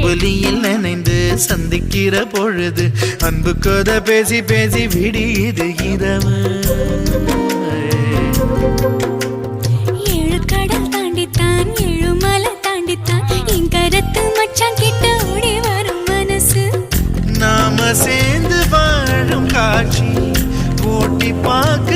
ஒலியில் நினைந்து சந்திக்கிற பொழுது அன்பு கதை பேசி பேசி விடியுது இரவு. ஏழு கடல் தாண்டித்தான் ஏழு மலை தாண்டித்தான் என் கருத்து மச்சான் கிட்ட ஓடி வரும் மனசு. நாம சேர்ந்து வாழும் காட்சி ஓட்டி பார்க்க